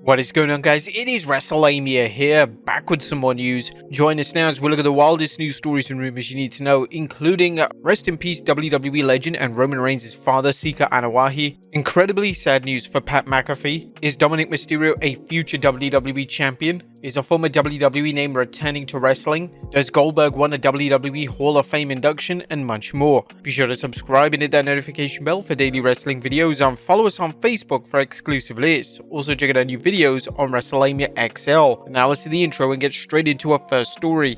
What is going on, guys? It is Wrestlelamia here, back with some more news. Join us now as we look at the wildest news stories and rumors you need to know, including rest in peace WWE legend and Roman Reigns' father, Sika Anoa'i. Incredibly sad news for Pat McAfee. Is Dominik Mysterio a future WWE champion? Is a former WWE name returning to wrestling? Does Goldberg won a WWE Hall of Fame induction? And much more. Be sure to subscribe and hit that notification bell for daily wrestling videos, and follow us on Facebook for exclusive lists. Also check out our new videos on Wrestlelamia XL. And now let's see the intro and get straight into our first story.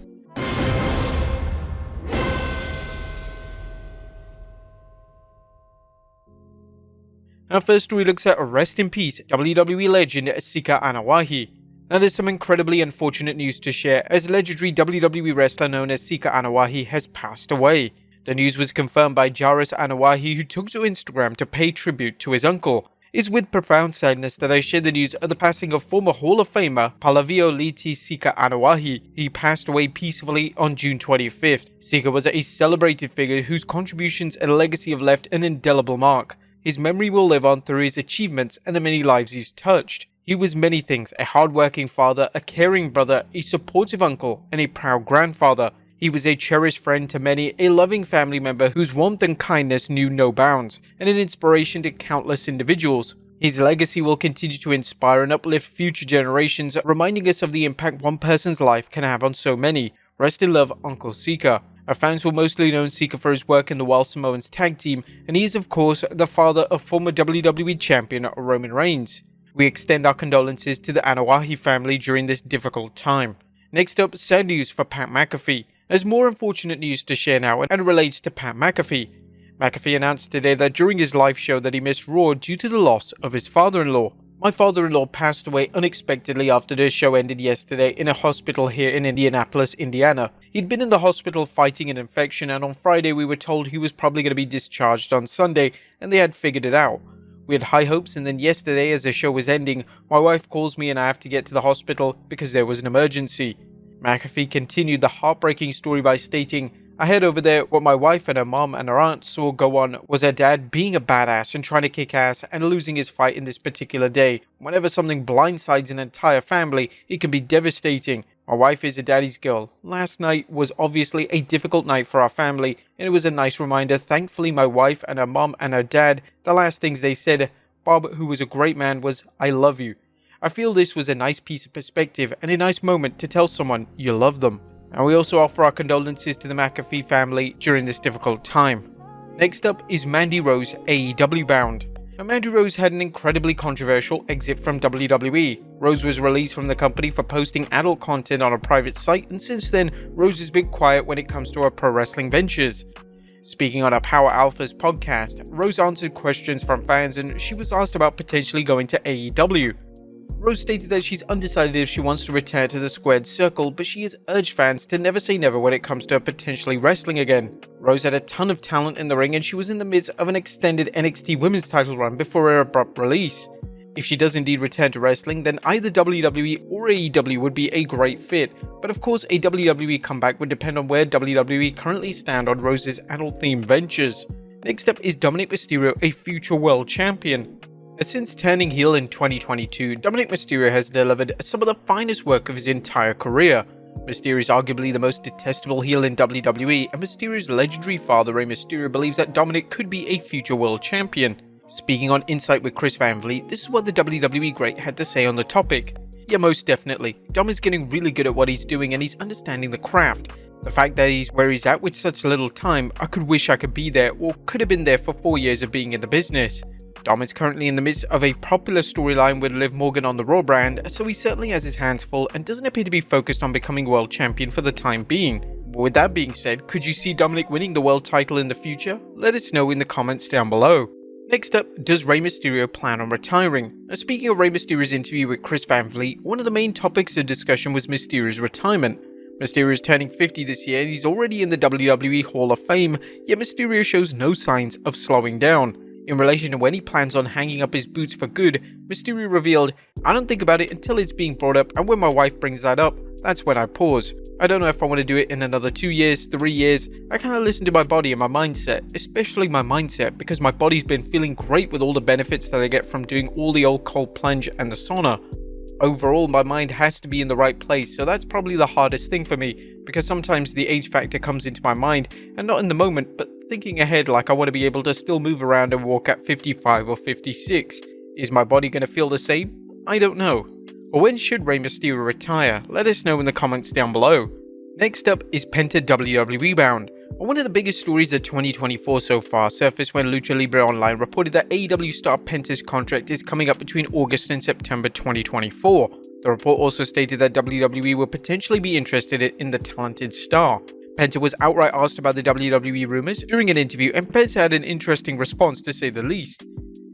Our first story looks at rest in peace WWE legend Sika Anoa'i. Now there's some incredibly unfortunate news to share, as legendary WWE wrestler known as Sika Anoa'i has passed away. The news was confirmed by Jairus Anoa'i, who took to Instagram to pay tribute to his uncle. It's with profound sadness that I share the news of the passing of former Hall of Famer Palavio Liti Sika Anoa'i. He passed away peacefully on June 25th. Sika was a celebrated figure whose contributions and legacy have left an indelible mark. His memory will live on through his achievements and the many lives he's touched. He was many things: a hard-working father, a caring brother, a supportive uncle, and a proud grandfather. He was a cherished friend to many, a loving family member whose warmth and kindness knew no bounds, and an inspiration to countless individuals. His legacy will continue to inspire and uplift future generations, reminding us of the impact one person's life can have on so many. Rest in love, Uncle Sika. Our fans will mostly know Sika for his work in the Wild Samoans tag team, and he is of course the father of former WWE champion Roman Reigns. We extend our condolences to the Anoa'i family during this difficult time. Next up, sad news for Pat McAfee. There's more unfortunate news to share now, and relates to Pat McAfee. McAfee announced today that during his live show that he missed Raw due to the loss of his father-in-law. My father-in-law passed away unexpectedly after the show ended yesterday in a hospital here in Indianapolis, Indiana. He'd been in the hospital fighting an infection, and on Friday we were told he was probably going to be discharged on Sunday, and they had figured it out. We had high hopes, and then yesterday, as the show was ending, my wife calls me and I have to get to the hospital because there was an emergency. McAfee continued the heartbreaking story by stating, "I head over there. What my wife and her mom and her aunt saw go on was her dad being a badass and trying to kick ass and losing his fight in this particular day. Whenever something blindsides an entire family, it can be devastating. My wife is a daddy's girl. Last night was obviously a difficult night for our family, and it was a nice reminder. Thankfully, my wife and her mom and her dad, the last things they said, Bob, who was a great man, was, 'I love you.' I feel this was a nice piece of perspective and a nice moment to tell someone you love them." And we also offer our condolences to the McAfee family during this difficult time. Next up is Mandy Rose, AEW-Bound. Now, Mandy Rose had an incredibly controversial exit from WWE. Rose was released from the company for posting adult content on a private site, and since then, Rose has been quiet when it comes to her pro wrestling ventures. Speaking on our Power Alphas podcast, Rose answered questions from fans, and she was asked about potentially going to AEW. Rose stated that she's undecided if she wants to return to the squared circle, but she has urged fans to never say never when it comes to her potentially wrestling again. Rose had a ton of talent in the ring, and she was in the midst of an extended NXT women's title run before her abrupt release. If she does indeed return to wrestling, then either WWE or AEW would be a great fit, but of course a WWE comeback would depend on where WWE currently stand on Rose's adult-themed ventures. Next up is Dominik Mysterio, a future world champion. Since turning heel in 2022, Dominik Mysterio has delivered some of the finest work of his entire career. Mysterio is arguably the most detestable heel in WWE, and Mysterio's legendary father, Rey Mysterio, believes that Dominik could be a future world champion. Speaking on Insight with Chris Van Vliet, this is what the WWE great had to say on the topic. "Yeah, most definitely. Dom is getting really good at what he's doing, and he's understanding the craft. The fact that he's where he's at with such little time, I could wish I could be there, or could have been there for 4 years of being in the business. Dom is currently in the midst of a popular storyline with Liv Morgan on the Raw brand, so he certainly has his hands full and doesn't appear to be focused on becoming world champion for the time being. With that being said, could you see Dominik winning the world title in the future? Let us know in the comments down below." Next up, does Rey Mysterio plan on retiring? Now, speaking of Rey Mysterio's interview with Chris Van Vliet, one of the main topics of discussion was Mysterio's retirement. Mysterio is turning 50 this year and he's already in the WWE Hall of Fame, yet Mysterio shows no signs of slowing down. In relation to when he plans on hanging up his boots for good, Mysterio revealed, "I don't think about it until it's being brought up, and when my wife brings that up, that's when I pause. I don't know if I want to do it in another 2 years, 3 years. I kind of listen to my body and my mindset, especially my mindset, because my body's been feeling great with all the benefits that I get from doing all the old cold plunge and the sauna. Overall, my mind has to be in the right place, so that's probably the hardest thing for me, because sometimes the age factor comes into my mind, and not in the moment, but thinking ahead, like I want to be able to still move around and walk at 55 or 56. Is my body going to feel the same? I don't know. Or when should Rey Mysterio retire? Let us know in the comments down below. Next up is Penta WWE-Bound. One of the biggest stories of 2024 so far surfaced when Lucha Libre Online reported that AEW star Penta's contract is coming up between August and September 2024. The report also stated that WWE would potentially be interested in the talented star. Penta was outright asked about the WWE Rumors during an interview, and Penta had an interesting response, to say the least.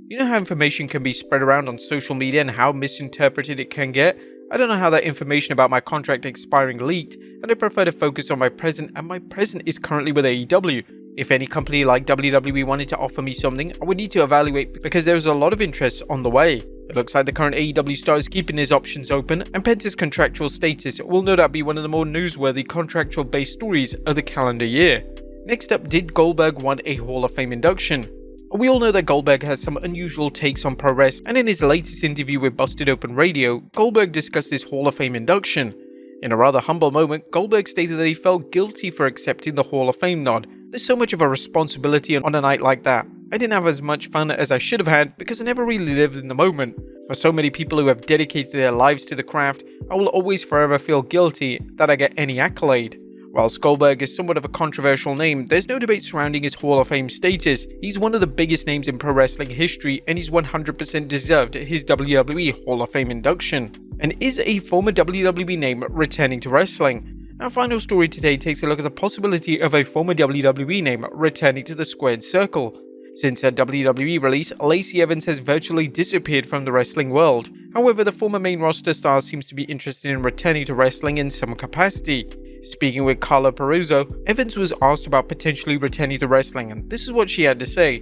You know how information can be spread around on social media and how misinterpreted it can get? I don't know how that information about my contract expiring leaked, and I prefer to focus on my present, and my present is currently with AEW. If any company like WWE wanted to offer me something, I would need to evaluate because there is a lot of interest on the way. It looks like the current AEW star is keeping his options open, and Penta's contractual status will no doubt be one of the more newsworthy contractual-based stories of the calendar year. Next up, did Goldberg want a Hall of Fame induction? We all know that Goldberg has some unusual takes on pro wrestling, and in his latest interview with Busted Open Radio, Goldberg discussed his Hall of Fame induction. In a rather humble moment, Goldberg stated that he felt guilty for accepting the Hall of Fame nod. There's so much of a responsibility on a night like that. I didn't have as much fun as I should have had because I never really lived in the moment. For so many people who have dedicated their lives to the craft, I will always forever feel guilty that I get any accolade. Whilst Goldberg is somewhat of a controversial name, there's no debate surrounding his Hall of Fame status. He's one of the biggest names in pro wrestling history, and he's 100% deserved his WWE Hall of Fame induction. And is a former WWE name returning to wrestling? Our final story today takes a look at the possibility of a former WWE name returning to the squared circle. Since her WWE release, Lacey Evans has virtually disappeared from the wrestling world. However, the former main roster star seems to be interested in returning to wrestling in some capacity. Speaking with Carla Peruzzo, Evans was asked about potentially returning to wrestling, and this is what she had to say.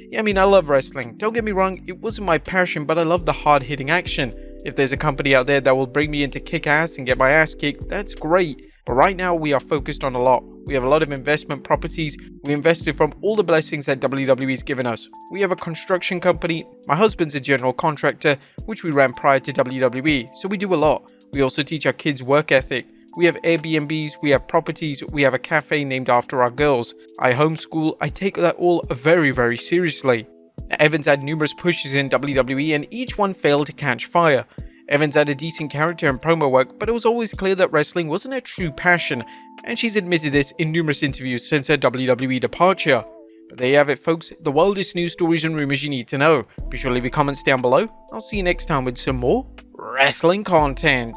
Yeah, I mean, I love wrestling. Don't get me wrong, it wasn't my passion, but I love the hard-hitting action. If there's a company out there that will bring me in to kick ass and get my ass kicked, that's great. But right now, we are focused on a lot. We have a lot of investment properties. We invested from all the blessings that WWE's given us. We have a construction company. My husband's a general contractor, which we ran prior to WWE, so we do a lot. We also teach our kids work ethic. We have Airbnbs, we have properties, we have a cafe named after our girls. I homeschool, I take that all very, very seriously. Evans had numerous pushes in WWE and each one failed to catch fire. Evans had a decent character and promo work, but it was always clear that wrestling wasn't her true passion, and she's admitted this in numerous interviews since her WWE departure. But there you have it, folks, the wildest news stories and rumors you need to know. Be sure to leave your comments down below. I'll see you next time with some more wrestling content.